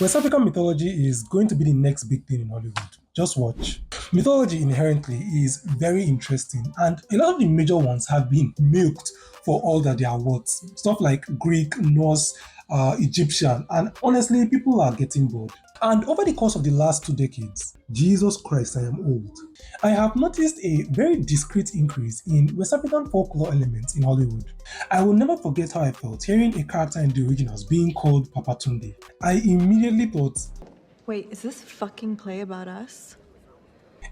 West African mythology is going to be the next big thing in Hollywood. Just watch. Mythology inherently is very interesting, and a lot of the major ones have been milked for all that they are worth. Stuff like Greek, Norse, Egyptian, and honestly, people are getting bored. And over the course of the last 2 decades, Jesus Christ, I am old. I have noticed a very discrete increase in West African folklore elements in Hollywood. I will never forget how I felt hearing a character in the originals being called Papa Tunde. I immediately thought, Wait, is this fucking play about us?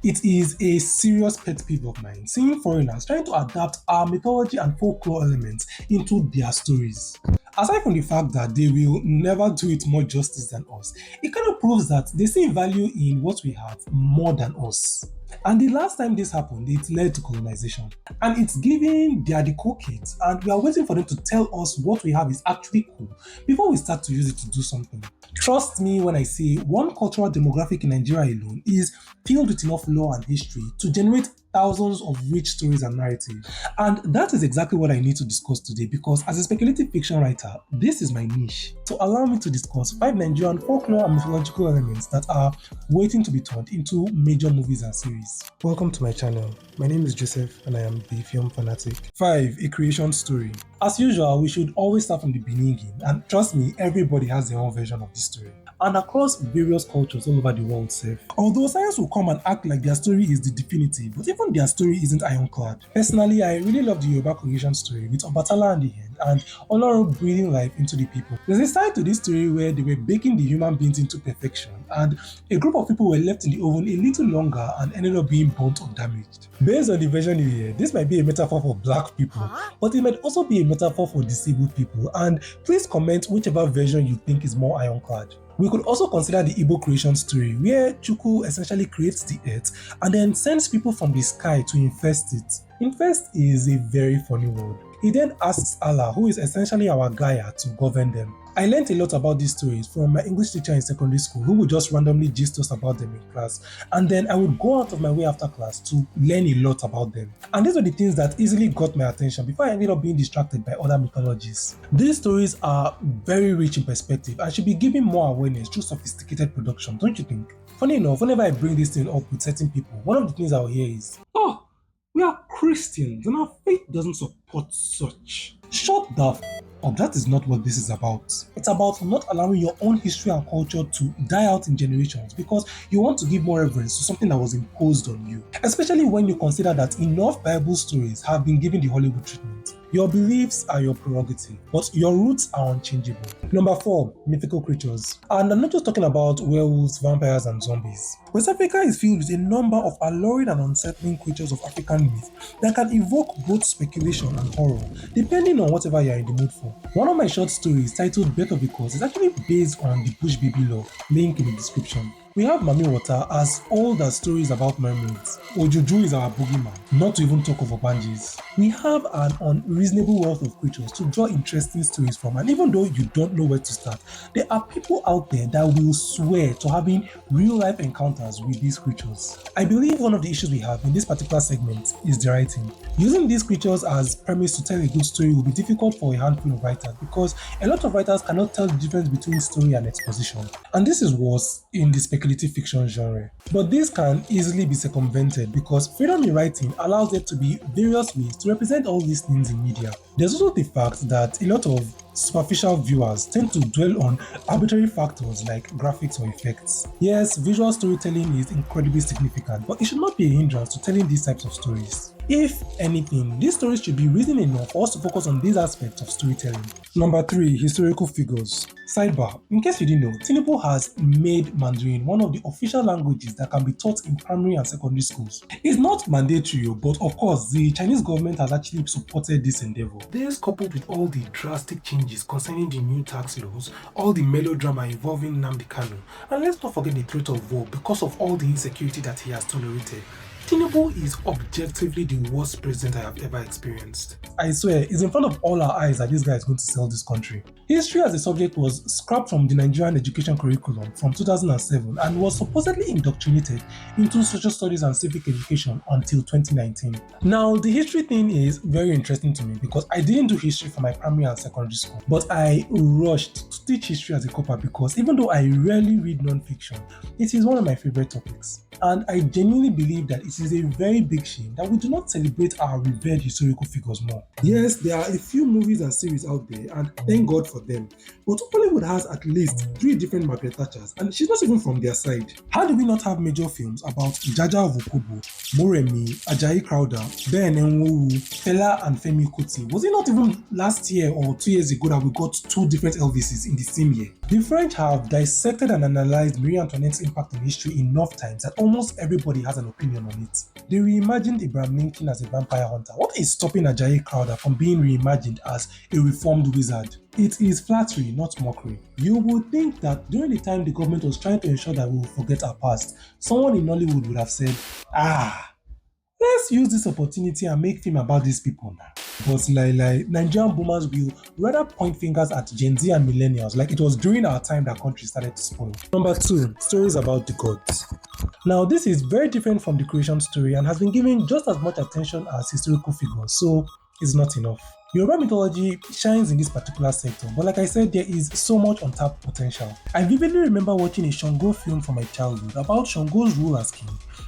it is a serious pet peeve of mine seeing foreigners trying to adapt our mythology and folklore elements into their stories. Aside from the fact that they will never do it more justice than us, it kind of proves that they see value in what we have more than us. And the last time this happened, it led to colonization. And it's giving they are the cool kids, and we are waiting for them to tell us what we have is actually cool before we start to use it to do something. Trust me when I say one cultural demographic in Nigeria alone is filled with enough lore and history to generate thousands of rich stories and narratives. And that is exactly what I need to discuss today because as a speculative fiction writer, this is my niche. So allow me to discuss 5 Nigerian folklore and mythological elements that are waiting to be turned into major movies and series. Welcome to my channel. My name is Joseph and I am the film fanatic. 5. A creation story. As usual, we should always start from the beginning, and trust me, everybody has their own version of this story. And across various cultures all over the world, safe. Although science will come and act like their story is the definitive, but even their story isn't ironclad. Personally, I really love the Yoruba creation story with Obatala and the hen and Olorun breathing life into the people. There's a side to this story where they were baking the human beings into perfection, and a group of people were left in the oven a little longer and ended up being burnt or damaged. Based on the version you hear, this might be a metaphor for black people, but it might also be a metaphor for disabled people, and please comment whichever version you think is more ironclad. We could also consider the Igbo creation story, where Chukwu essentially creates the earth and then sends people from the sky to infest it. Infest is a very funny word. He then asks Allah, who is essentially our Gaia, to govern them. I learned a lot about these stories from my English teacher in secondary school who would just randomly gist us about them in class, and then I would go out of my way after class to learn a lot about them. And these were the things that easily got my attention before I ended up being distracted by other mythologies. These stories are very rich in perspective and should be given more awareness through sophisticated production, don't you think? Funny enough, whenever I bring this thing up with certain people, one of the things I'll hear is, "Oh, we are Christians and our faith doesn't support such." Shut the up, that is not what this is about. It's about not allowing your own history and culture to die out in generations because you want to give more reverence to something that was imposed on you. Especially when you consider that enough Bible stories have been given the Hollywood treatment. Your beliefs are your prerogative, but your roots are unchangeable. Number 4, mythical creatures. And I'm not just talking about werewolves, vampires, and zombies. West Africa is filled with a number of alluring and unsettling creatures of African myth that can evoke both speculation and horror, depending on whatever you're in the mood for. One of my short stories titled Birth of a Curse is actually based on the bush baby lore, link in the description. We have Mami Water as old as stories about mermaids. Ojuju is our boogeyman, not to even talk of Obanjis. We have an unreasonable wealth of creatures to draw interesting stories from, and even though you don't know where to start, there are people out there that will swear to having real life encounters with these creatures. I believe one of the issues we have in this particular segment is the writing. Using these creatures as premise to tell a good story will be difficult for a handful of writers because a lot of writers cannot tell the difference between story and exposition. And this is worse in the speculative fiction genre. But this can easily be circumvented because freedom in writing allows there to be various ways to represent all these things in media. There's also the fact that a lot of superficial viewers tend to dwell on arbitrary factors like graphics or effects. Yes, visual storytelling is incredibly significant, but it should not be a hindrance to telling these types of stories. If anything, these stories should be reason enough for us to focus on these aspects of storytelling. Number 3, historical figures. Sidebar, in case you didn't know, Tinubu has made Mandarin one of the official languages that can be taught in primary and secondary schools. It's not mandatory, but of course, the Chinese government has actually supported this endeavor. This coupled with all the drastic changes concerning the new tax laws, all the melodrama involving Nnamdi Kanu, and let's not forget the threat of war because of all the insecurity that he has tolerated. Tinubu is objectively the worst president I have ever experienced. I swear, it's in front of all our eyes that this guy is going to sell this country. History as a subject was scrapped from the Nigerian education curriculum from 2007 and was supposedly indoctrinated into social studies and civic education until 2019. Now, the history thing is very interesting to me because I didn't do history for my primary and secondary school, but I rushed to teach history as a copper because even though I rarely read non-fiction, it is one of my favorite topics. And I genuinely believe that it is a very big shame that we do not celebrate our revered historical figures more. Yes, there are a few movies and series out there, and thank God for them. But Hollywood has at least 3 different Margaret Thatchers, and she's not even from their side. How do we not have major films about Jaja of Okobo, Moremi, Ajayi Crowther, Ben Nwowu, Fela and Femi Kuti? Was it not even last year or 2 years ago that we got 2 different Elvises in the same year? The French have dissected and analyzed Marie Antoinette's impact in history enough times that almost everybody has an opinion on it. They reimagined Abraham Lincoln as a vampire hunter. What is stopping Ajayi Crowther from being reimagined as a reformed wizard? It is flattery, not mockery. You would think that during the time the government was trying to ensure that we will forget our past, someone in Nollywood would have said, let's use this opportunity and make film about these people now. But Nigerian boomers will rather point fingers at Gen Z and millennials like it was during our time that country started to spoil. Number 2, stories about the gods. Now, this is very different from the creation story and has been given just as much attention as historical figures, so it's not enough. Yoruba mythology shines in this particular sector, but like I said, there is so much untapped potential. I vividly remember watching a Shango film from my childhood about Shango's rule as king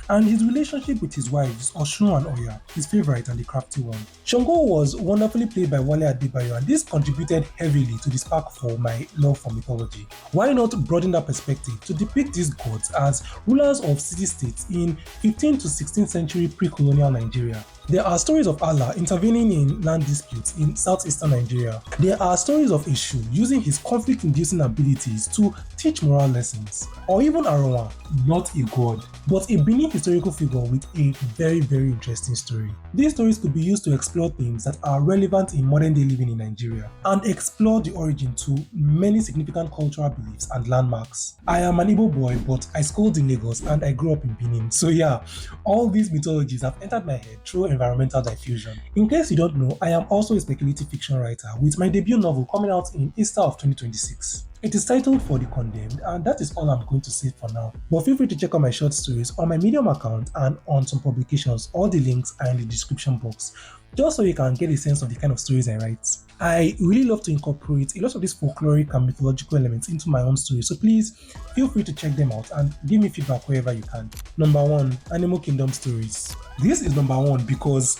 and his relationship with his wives, Oshun and Oya, his favorite and the crafty one. Shango was wonderfully played by Wale Adebayo, and this contributed heavily to the spark for my love for mythology. Why not broaden that perspective to depict these gods as rulers of city-states in 15th to 16th century pre-colonial Nigeria? There are stories of Allah intervening in land disputes in southeastern Nigeria. There are stories of Eshu using his conflict-inducing abilities to teach moral lessons. Or even Arawa, not a god, but a Benin historical figure with a very, very interesting story. These stories could be used to explore themes that are relevant in modern day living in Nigeria and explore the origin to many significant cultural beliefs and landmarks. I am an Igbo boy, but I schooled in Lagos and I grew up in Benin. So yeah, all these mythologies have entered my head through environmental diffusion. In case you don't know, I am also a speculative fiction writer with my debut novel coming out in Easter of 2026. It is titled For the Condemned, and that is all I'm going to say for now. But feel free to check out my short stories on my Medium account and on some publications. All the links are in the description box, just so you can get a sense of the kind of stories I write. I really love to incorporate a lot of these folkloric and mythological elements into my own stories, so please feel free to check them out and give me feedback wherever you can. Number 1, Animal Kingdom stories. This is number 1 because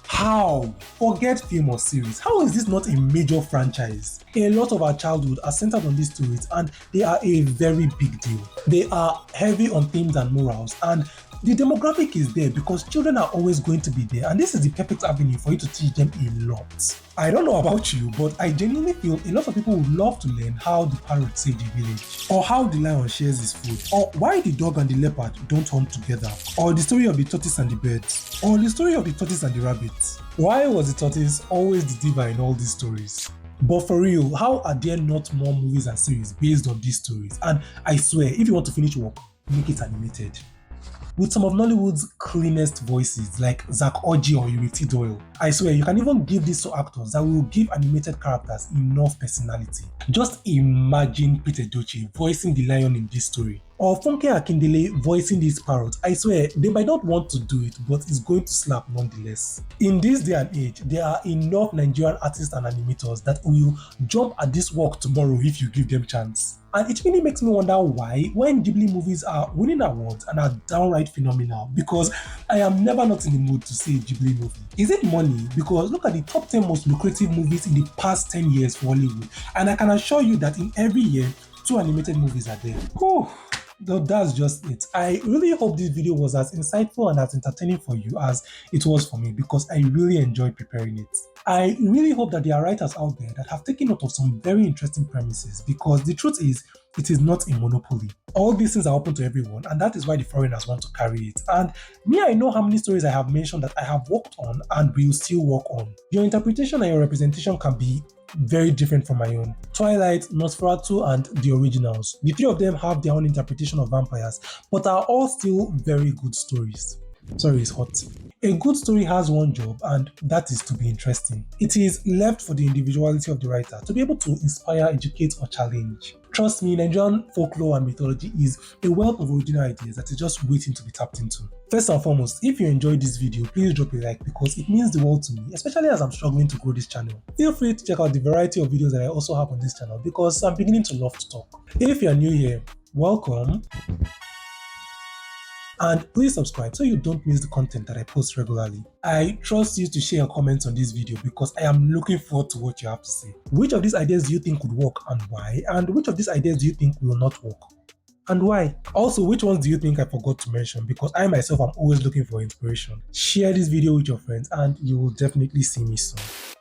how? Forget film or series. How is this not a major franchise? A lot of our childhood are centered on these stories and they are a very big deal. They are heavy on themes and morals, and the demographic is there because children are always going to be there, and this is the perfect avenue for you to teach them a lot. I don't know about you, but I genuinely feel a lot of people would love to learn how the parrot saved the village, or how the lion shares his food, or why the dog and the leopard don't hunt together, or the story of the tortoise and the birds, or the story of the tortoise and the rabbit. Why was the tortoise always the diva in all these stories? But for real, how are there not more movies and series based on these stories? And I swear, if you want to finish work, make it animated. With some of Nollywood's cleanest voices like Zach Oji or Ireti Doyle. I swear, you can even give this to actors that will give animated characters enough personality. Just imagine Peter Doche voicing the lion in this story, or Funke Akindele voicing this parrot. I swear, they might not want to do it, but it's going to slap nonetheless. In this day and age, there are enough Nigerian artists and animators that will jump at this work tomorrow if you give them chance. And it really makes me wonder why, when Ghibli movies are winning awards and are downright phenomenal, because I am never not in the mood to see a Ghibli movie. Is it money? Because look at the top 10 most lucrative movies in the past 10 years for Hollywood, and I can assure you that in every year, 2 animated movies are there. Whew. Though that's just it. I really hope this video was as insightful and as entertaining for you as it was for me, because I really enjoyed preparing it. I really hope that there are writers out there that have taken note of some very interesting premises, because the truth is, it is not a monopoly. All these things are open to everyone, and that is why the foreigners want to carry it. And me, I know how many stories I have mentioned that I have worked on and will still work on. Your interpretation and your representation can be very different from my own. Twilight, Nosferatu, and the originals. The 3 of them have their own interpretation of vampires, but are all still very good stories. Sorry, it's hot. A good story has one job, and that is to be interesting. It is left for the individuality of the writer to be able to inspire, educate, or challenge. Trust me, Nigerian folklore and mythology is a wealth of original ideas that is just waiting to be tapped into. First and foremost, if you enjoyed this video, please drop a like because it means the world to me, especially as I'm struggling to grow this channel. Feel free to check out the variety of videos that I also have on this channel because I'm beginning to love to talk. If you are new here, welcome. And please subscribe so you don't miss the content that I post regularly. I trust you to share your comments on this video because I am looking forward to what you have to say. Which of these ideas do you think would work and why? And which of these ideas do you think will not work? And why? Also, which ones do you think I forgot to mention? Because I myself am always looking for inspiration. Share this video with your friends and you will definitely see me soon.